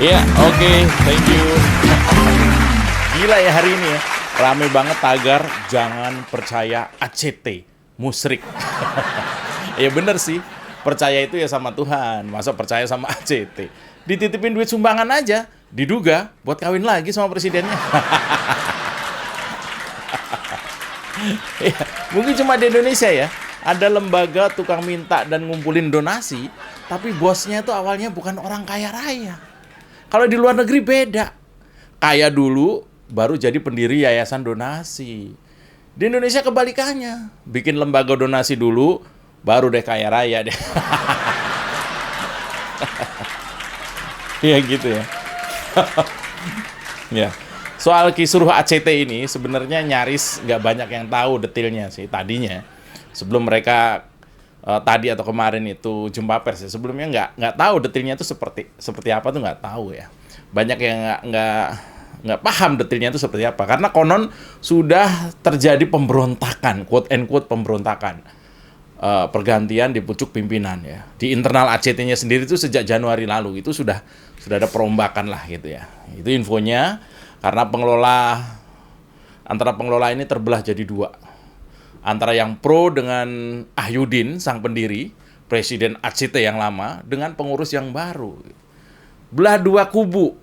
Ya, oke, thank you. Gila ya hari ini ya. Rame banget tagar jangan percaya ACT, musyrik. Ya bener sih, percaya itu ya sama Tuhan, masa percaya sama ACT. Dititipin duit sumbangan aja, diduga buat kawin lagi sama presidennya. Ya, mungkin cuma di Indonesia ya, ada lembaga tukang minta dan ngumpulin donasi, tapi bosnya itu awalnya bukan orang kaya raya. Kalau di luar negeri beda. Kaya dulu, baru jadi pendiri yayasan donasi. Di Indonesia kebalikannya. Bikin lembaga donasi dulu, baru deh kaya raya deh. Iya gitu ya. Ya. Soal kisruh ACT ini sebenarnya nyaris nggak banyak yang tahu detailnya sih tadinya. Sebelum mereka tadi atau kemarin itu jumpa pers ya, sebelumnya nggak tahu detailnya itu seperti apa tuh nggak tahu ya. Banyak yang nggak paham detailnya itu seperti apa karena konon sudah terjadi pemberontakan, quote and quote pemberontakan, pergantian di pucuk pimpinan ya. Di internal ACT-nya sendiri itu sejak Januari lalu itu sudah ada perombakan lah gitu ya. Itu infonya. Karena antara pengelola ini terbelah jadi dua. Antara yang pro dengan Ahyudin, sang pendiri, presiden ACT yang lama, dengan pengurus yang baru. Belah dua kubu.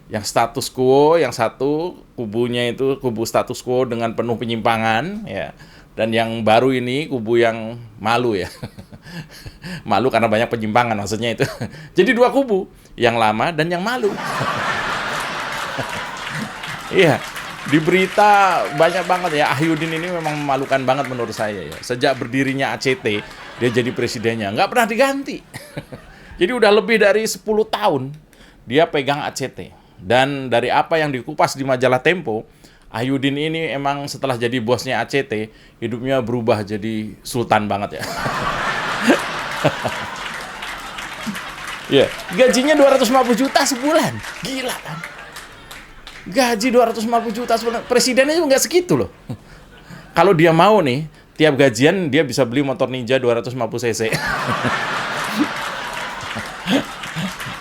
Yang status quo, yang satu kubunya itu kubu status quo dengan penuh penyimpangan, ya. Dan yang baru ini kubu yang malu ya. Malu karena banyak penyimpangan maksudnya itu. Jadi dua kubu, yang lama dan yang malu. Iya, di berita banyak banget ya, Ahyudin ini memang memalukan banget menurut saya ya. Sejak berdirinya ACT, dia jadi presidennya, nggak pernah diganti. Jadi udah lebih dari 10 tahun dia pegang ACT. Dan dari apa yang dikupas di majalah Tempo, Ahyudin ini emang setelah jadi bosnya ACT, hidupnya berubah jadi sultan banget ya. Ya, gajinya 250 juta sebulan, gila kan? Gaji 250 juta sebulan. Presidennya juga nggak segitu loh. Kalau dia mau nih, tiap gajian dia bisa beli motor Ninja 250 cc.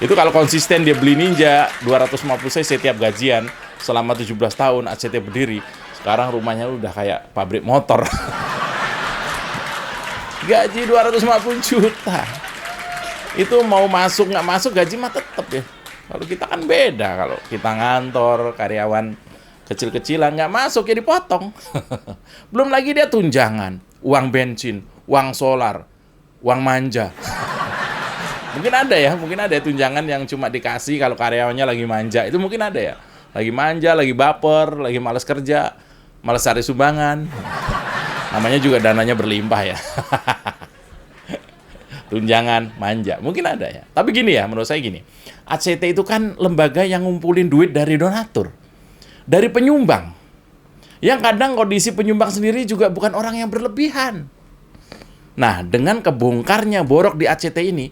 Itu kalau konsisten dia beli Ninja 250 cc tiap gajian selama 17 tahun ACT berdiri. Sekarang rumahnya udah kayak pabrik motor. Gaji 250 juta. Itu mau masuk nggak masuk gaji mah tetep ya. Kalau kita kan beda, kalau kita ngantor, karyawan kecil-kecilan nggak masuk ya dipotong. Belum lagi dia tunjangan, uang bensin, uang solar, uang manja. Mungkin ada ya tunjangan yang cuma dikasih kalau karyawannya lagi manja. Itu mungkin ada ya. Lagi manja, lagi baper, lagi malas kerja, malas cari sumbangan. Namanya juga dananya berlimpah ya. Tunjangan, manja, mungkin ada ya. Tapi gini ya, menurut saya gini. ACT itu kan lembaga yang ngumpulin duit dari donatur, dari penyumbang. Yang kadang kondisi penyumbang sendiri juga bukan orang yang berlebihan. Nah, dengan kebongkarnya borok di ACT ini,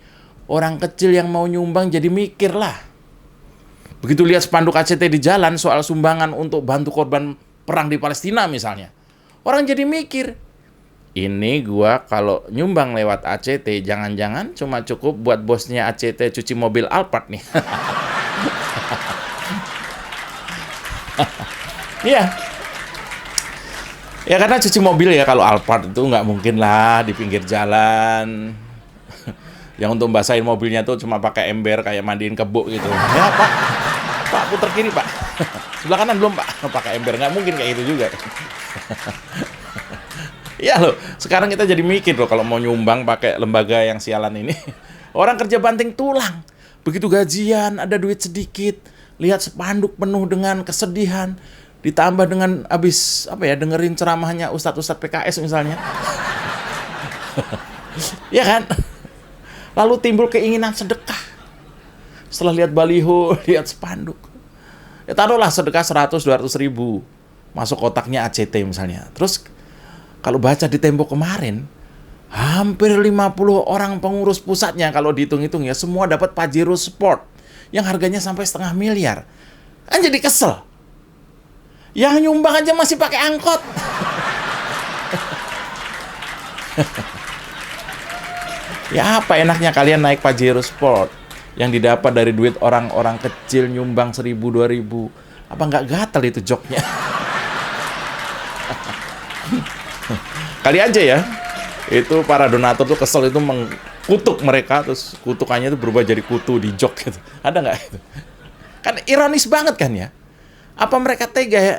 orang kecil yang mau nyumbang jadi mikir lah. Begitu lihat spanduk ACT di jalan soal sumbangan untuk bantu korban perang di Palestina misalnya. Orang jadi mikir, ini gua kalau nyumbang lewat ACT, jangan-jangan cuma cukup buat bosnya ACT cuci mobil Alphard nih. Iya. Ya karena cuci mobil ya kalau Alphard itu nggak mungkin lah di pinggir jalan. Yang untuk basahin mobilnya tuh cuma pakai ember kayak mandiin kebo gitu. Ya Pak puter kiri Pak. Sebelah kanan belum Pak, pakai ember nggak mungkin kayak gitu juga. Iya loh, sekarang kita jadi mikir loh kalau mau nyumbang pakai lembaga yang sialan ini. Orang kerja banting tulang. Begitu gajian, ada duit sedikit. Lihat spanduk penuh dengan kesedihan. Ditambah dengan dengerin ceramahnya Ustadz-Ustadz PKS misalnya. Iya kan? Lalu timbul keinginan sedekah. Setelah lihat baliho, lihat spanduk. Ya taruhlah sedekah 100-200 ribu. Masuk kotaknya ACT misalnya. Terus kalau baca di Tempo kemarin, hampir 50 orang pengurus pusatnya kalau dihitung-hitung ya, semua dapat Pajero Sport yang harganya sampai 500 miliar. Kan jadi kesel. Yang nyumbang aja masih pakai angkot. Ya apa enaknya kalian naik Pajero Sport? yang didapat dari duit orang-orang kecil nyumbang 1.000, 2.000. Apa nggak gatel itu joknya? Kali aja ya, itu para donatur tuh kesel itu mengkutuk mereka, terus kutukannya itu berubah jadi kutu di jok gitu. Ada nggak itu? Kan ironis banget kan ya? Apa mereka tega ya,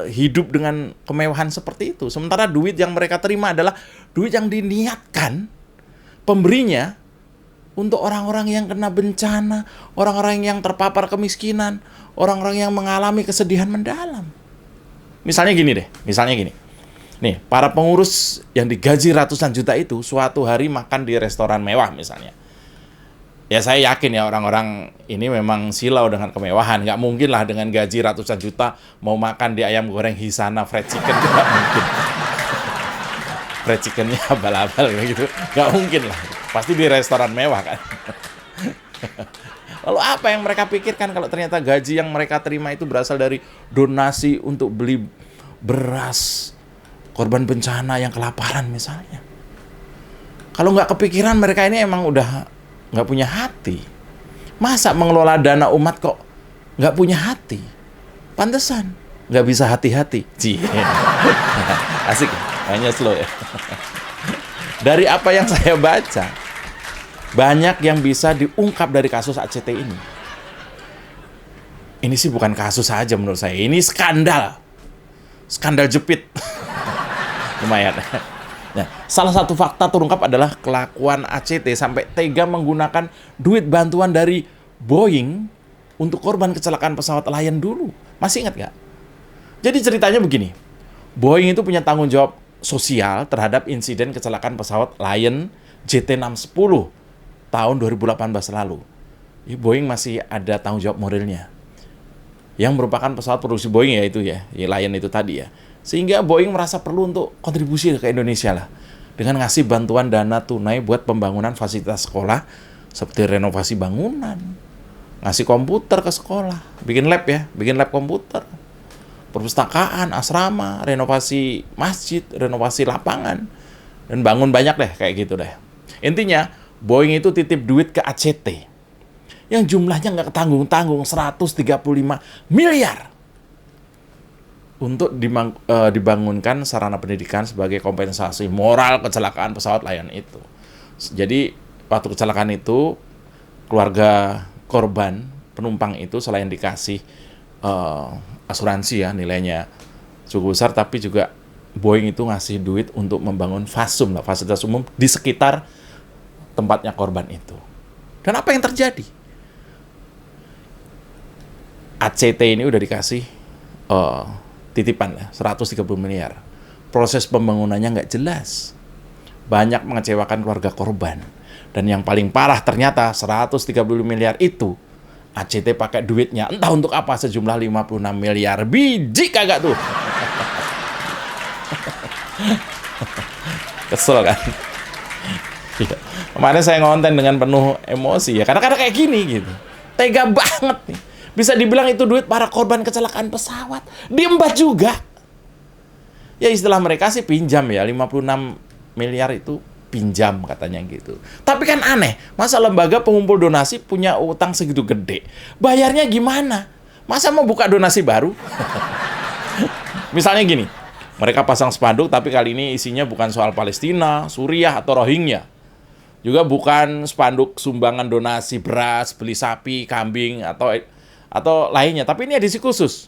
hidup dengan kemewahan seperti itu? Sementara duit yang mereka terima adalah duit yang diniatkan pemberinya untuk orang-orang yang kena bencana, orang-orang yang terpapar kemiskinan, orang-orang yang mengalami kesedihan mendalam. Misalnya gini. Nih, para pengurus yang digaji ratusan juta itu suatu hari makan di restoran mewah misalnya. Ya saya yakin ya orang-orang ini memang silau dengan kemewahan. Nggak mungkin lah dengan gaji ratusan juta mau makan di ayam goreng Hisana fried chicken. Nggak mungkin. Fried chickennya abal-abal gitu. Nggak mungkin lah. Pasti di restoran mewah kan. Lalu apa yang mereka pikirkan kalau ternyata gaji yang mereka terima itu berasal dari donasi untuk beli beras korban bencana yang kelaparan misalnya. Kalau nggak kepikiran mereka ini emang udah nggak punya hati. Masa mengelola dana umat kok nggak punya hati? Pantesan nggak bisa hati-hati. Asik, hanya slow ya. Dari apa yang saya baca, banyak yang bisa diungkap dari kasus ACT ini. Ini sih bukan kasus saja menurut saya, ini skandal. Skandal jepit. Lumayan. Nah, salah satu fakta terungkap adalah kelakuan ACT sampai tega menggunakan duit bantuan dari Boeing untuk korban kecelakaan pesawat Lion dulu. Masih ingat nggak? Jadi ceritanya begini. Boeing itu punya tanggung jawab sosial terhadap insiden kecelakaan pesawat Lion JT610 tahun 2018 lalu. Boeing masih ada tanggung jawab moralnya. Yang merupakan pesawat produksi Boeing ya Lion itu tadi ya. Sehingga Boeing merasa perlu untuk kontribusi ke Indonesia lah. Dengan ngasih bantuan dana tunai buat pembangunan fasilitas sekolah seperti renovasi bangunan, ngasih komputer ke sekolah, bikin lab komputer, perpustakaan, asrama, renovasi masjid, renovasi lapangan, dan bangun banyak deh kayak gitu deh. Intinya Boeing itu titip duit ke ACT yang jumlahnya nggak ketanggung-tanggung 135 miliar. Untuk dibangunkan sarana pendidikan sebagai kompensasi moral kecelakaan pesawat Lion itu. Jadi waktu kecelakaan itu keluarga korban penumpang itu selain dikasih asuransi ya nilainya cukup besar, tapi juga Boeing itu ngasih duit untuk membangun FASUM lah, fasilitas umum di sekitar tempatnya korban itu. Dan apa yang terjadi? ACT ini udah dikasih titipan lah, 130 miliar. Proses pembangunannya nggak jelas. Banyak mengecewakan keluarga korban. Dan yang paling parah ternyata 130 miliar itu ACT pakai duitnya entah untuk apa sejumlah 56 miliar biji kagak tuh. Kesel kan? Kemarin saya ngonten dengan penuh emosi ya, karena kayak gini gitu. Tega banget nih. Bisa dibilang itu duit para korban kecelakaan pesawat. Diembat juga. Ya istilah mereka sih pinjam ya. 56 miliar itu pinjam katanya gitu. Tapi kan aneh. Masa lembaga pengumpul donasi punya utang segitu gede? Bayarnya gimana? Masa mau buka donasi baru? Misalnya gini. Mereka pasang spanduk tapi kali ini isinya bukan soal Palestina, Suriah, atau Rohingya. Juga bukan spanduk sumbangan donasi beras, beli sapi, kambing, atau lainnya, tapi ini edisi khusus.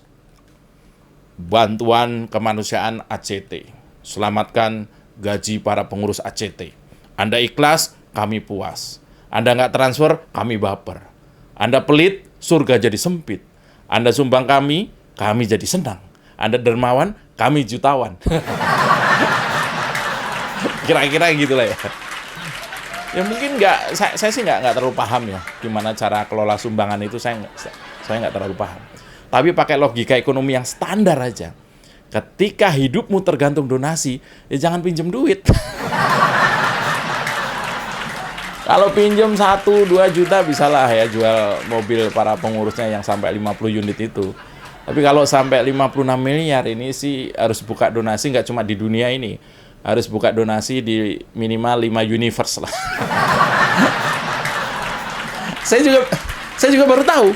Bantuan kemanusiaan ACT. Selamatkan gaji para pengurus ACT. Anda ikhlas, kami puas. Anda nggak transfer, kami baper. Anda pelit, surga jadi sempit. Anda sumbang kami jadi senang. Anda dermawan, kami jutawan. Kira-kira gitulah ya. Ya mungkin saya sih nggak terlalu paham ya gimana cara kelola sumbangan itu, saya nggak terlalu paham. Tapi pakai logika ekonomi yang standar aja. Ketika hidupmu tergantung donasi, ya jangan pinjem duit. Kalau pinjem 1-2 juta bisalah ya jual mobil para pengurusnya yang sampai 50 unit itu. Tapi kalau sampai 56 miliar ini sih harus buka donasi nggak cuma di dunia ini. Harus buka donasi di minimal 5 universe lah. Saya juga baru tahu.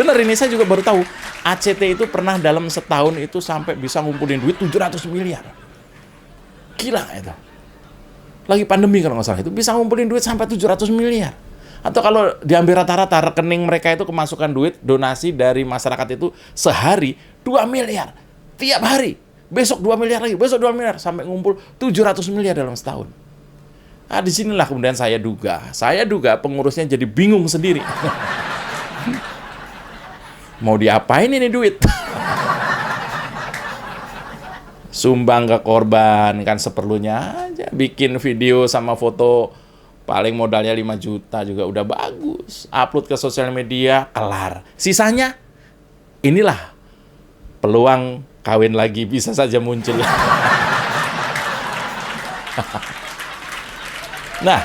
Bener ini, saya juga baru tahu. ACT itu pernah dalam setahun itu sampai bisa ngumpulin duit 700 miliar. Gila itu. Lagi pandemi kalau nggak salah itu bisa ngumpulin duit sampai 700 miliar. Atau kalau diambil rata-rata rekening mereka itu kemasukan duit donasi dari masyarakat itu sehari 2 miliar. Tiap hari. Besok 2 miliar lagi, besok 2 miliar. Sampai ngumpul 700 miliar dalam setahun. Nah, disinilah kemudian saya duga pengurusnya jadi bingung sendiri. Mau diapain ini duit? Sumbang ke korban kan seperlunya aja. Bikin video sama foto paling modalnya 5 juta juga udah bagus. Upload ke sosial media, kelar. Sisanya inilah peluang kawin lagi bisa saja muncul. Nah,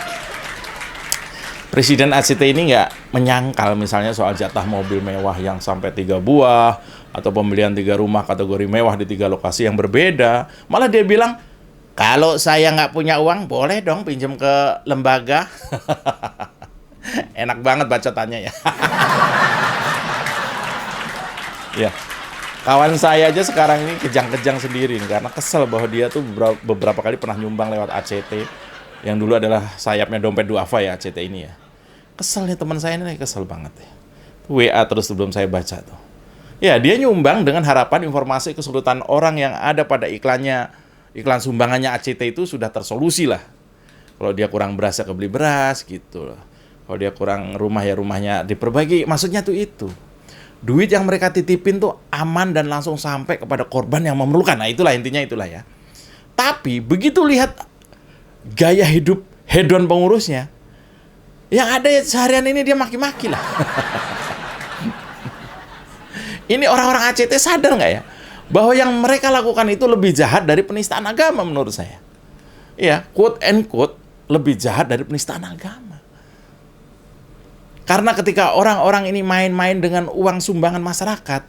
Presiden ACT ini nggak menyangkal misalnya soal jatah mobil mewah yang sampai 3 buah, atau pembelian 3 rumah kategori mewah di 3 lokasi yang berbeda. Malah dia bilang, kalau saya nggak punya uang, boleh dong pinjam ke lembaga. Enak banget bacotannya ya. Ya, kawan saya aja sekarang ini kejang-kejang sendiri nih, karena kesel bahwa dia tuh beberapa kali pernah nyumbang lewat ACT. Yang dulu adalah sayapnya dompet duafa ya, ACT ini ya. Kesel nih teman saya ini, kesel banget ya. WA terus sebelum saya baca tuh. Ya, dia nyumbang dengan harapan informasi kesulitan orang yang ada pada iklan sumbangannya ACT itu sudah tersolusi lah. Kalau dia kurang beras ya kebeli beras gitu loh. Kalau dia kurang rumah ya rumahnya diperbaiki. Maksudnya tuh itu. Duit yang mereka titipin tuh aman dan langsung sampai kepada korban yang memerlukan. Nah, itulah intinya itulah ya. Tapi begitu lihat gaya hidup hedon pengurusnya, yang ada seharian ini dia maki-maki lah. Ini orang-orang ACT sadar nggak ya bahwa yang mereka lakukan itu lebih jahat dari penistaan agama menurut saya. Ya, quote and quote, lebih jahat dari penistaan agama. Karena ketika orang-orang ini main-main dengan uang sumbangan masyarakat,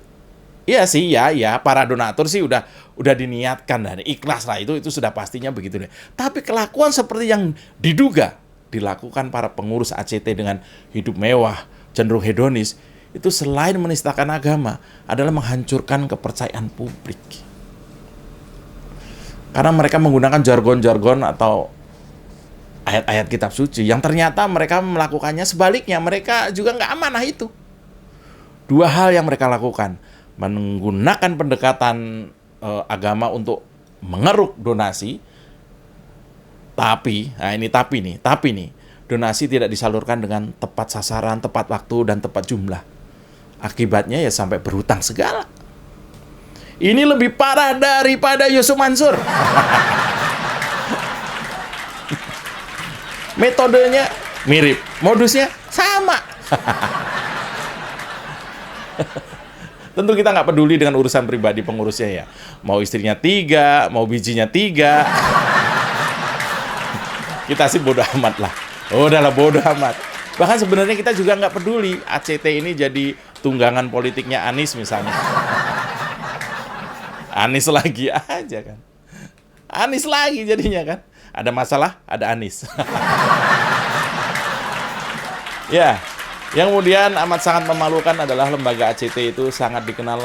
iya sih, ya, para donatur sih udah diniatkan dan ikhlas lah, itu sudah pastinya begitu deh. Tapi kelakuan seperti yang diduga dilakukan para pengurus ACT dengan hidup mewah, cenderung hedonis, itu selain menistakan agama, adalah menghancurkan kepercayaan publik. Karena mereka menggunakan jargon-jargon atau ayat-ayat kitab suci yang ternyata mereka melakukannya sebaliknya, mereka juga nggak amanah itu. 2 hal yang mereka lakukan, menggunakan pendekatan agama untuk mengeruk donasi, tapi donasi tidak disalurkan dengan tepat sasaran, tepat waktu, dan tepat jumlah. Akibatnya ya sampai berhutang segala. Ini lebih parah daripada Yusuf Mansur. Metodenya mirip, modusnya sama. Tentu kita nggak peduli dengan urusan pribadi pengurusnya ya. Mau istrinya 3, mau bijinya 3. Kita sih bodoh amat lah. Udahlah bodoh amat. Bahkan sebenarnya kita juga nggak peduli ACT ini jadi tunggangan politiknya Anies misalnya. Anies lagi aja kan. Anies lagi jadinya kan. Ada masalah, ada Anies. Ya, yang kemudian amat sangat memalukan adalah lembaga ACT itu sangat dikenal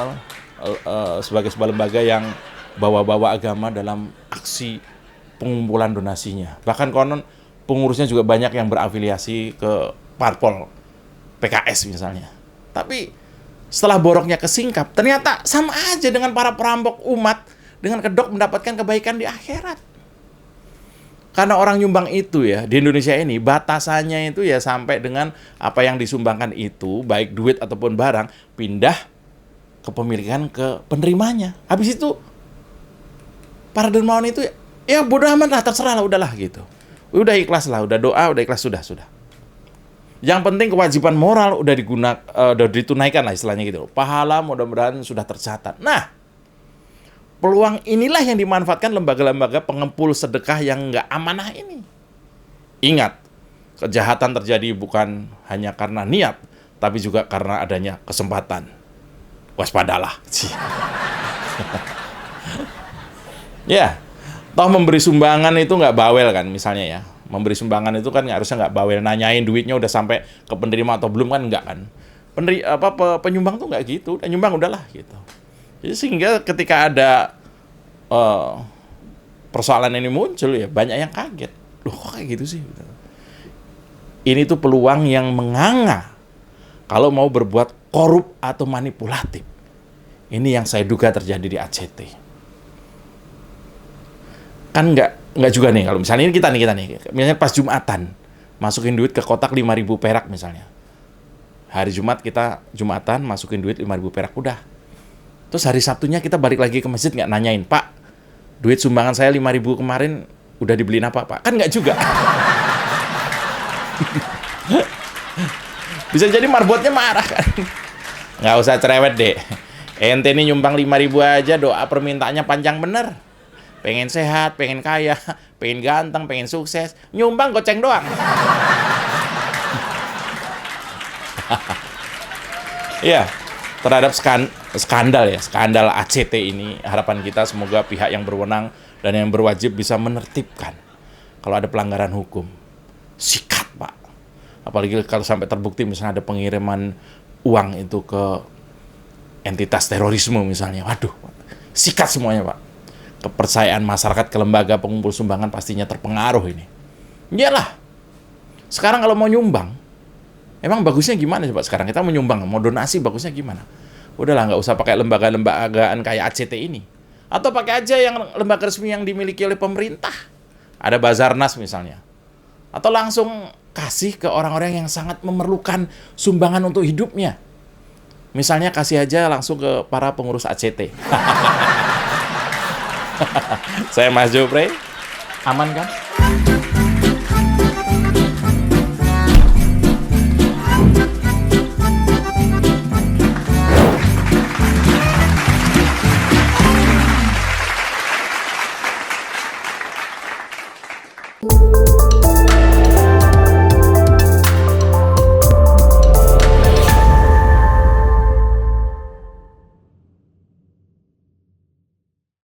sebagai sebuah lembaga yang bawa-bawa agama dalam aksi pengumpulan donasinya. Bahkan konon pengurusnya juga banyak yang berafiliasi ke parpol PKS misalnya. Tapi setelah boroknya kesingkap, ternyata sama aja dengan para perampok umat dengan kedok mendapatkan kebaikan di akhirat. Karena orang nyumbang itu ya, di Indonesia ini batasannya itu ya sampai dengan apa yang disumbangkan itu, baik duit ataupun barang, pindah kepemilikan ke penerimanya. Habis itu para dermawan itu ya bodoh amat lah, terserah lah, udahlah gitu. Udah ikhlas lah, udah doa, udah ikhlas, sudah. Yang penting kewajiban moral udah ditunaikan lah istilahnya gitu. Pahala mudah-mudahan sudah tercatat. Nah, peluang inilah yang dimanfaatkan lembaga-lembaga pengempul sedekah yang nggak amanah ini. Ingat, kejahatan terjadi bukan hanya karena niat, tapi juga karena adanya kesempatan. Waspadalah. Ya, toh memberi sumbangan itu nggak bawel kan misalnya ya. Memberi sumbangan itu kan harusnya nggak bawel nanyain duitnya udah sampai ke penerima atau belum, kan nggak kan. Penyumbang tuh nggak gitu, udah nyumbang udahlah gitu. Jadi sehingga ketika ada persoalan ini muncul ya banyak yang kaget. Loh kok kayak gitu sih? Ini tuh peluang yang menganga kalau mau berbuat korup atau manipulatif. Ini yang saya duga terjadi di ACT. Kan nggak juga nih, kalau misalnya ini kita nih, misalnya pas Jumatan, masukin duit ke kotak 5.000 perak misalnya. Hari Jumat kita Jumatan, masukin duit 5.000 perak, udah. Terus hari Sabtunya kita balik lagi ke masjid, nggak nanyain, Pak, duit sumbangan saya 5.000 kemarin udah dibeliin apa, Pak? Kan nggak juga. Bisa jadi marbotnya marah kan. Nggak usah cerewet deh. Ente ini nyumbang 5.000 aja, doa permintaannya panjang bener. Pengen sehat, pengen kaya, pengen ganteng, pengen sukses. Nyumbang goceng doang. Ya, terhadap skandal ACT ini, harapan kita semoga pihak yang berwenang dan yang berwajib bisa menertibkan. Kalau ada pelanggaran hukum, sikat, Pak. Apalagi kalau sampai terbukti misalnya ada pengiriman uang itu ke entitas terorisme misalnya. Waduh, sikat semuanya, Pak. Kepercayaan masyarakat ke lembaga pengumpul sumbangan pastinya terpengaruh ini. Iyalah. Sekarang kalau mau nyumbang, emang bagusnya gimana sih, Pak? Sekarang kita mau nyumbang, mau donasi bagusnya gimana? Udahlah, nggak usah pakai lembaga-lembagaan kayak ACT ini. Atau pakai aja yang lembaga resmi yang dimiliki oleh pemerintah. Ada Basarnas misalnya. Atau langsung kasih ke orang-orang yang sangat memerlukan sumbangan untuk hidupnya. Misalnya kasih aja langsung ke para pengurus ACT. Saya Mas Jopre, aman kan?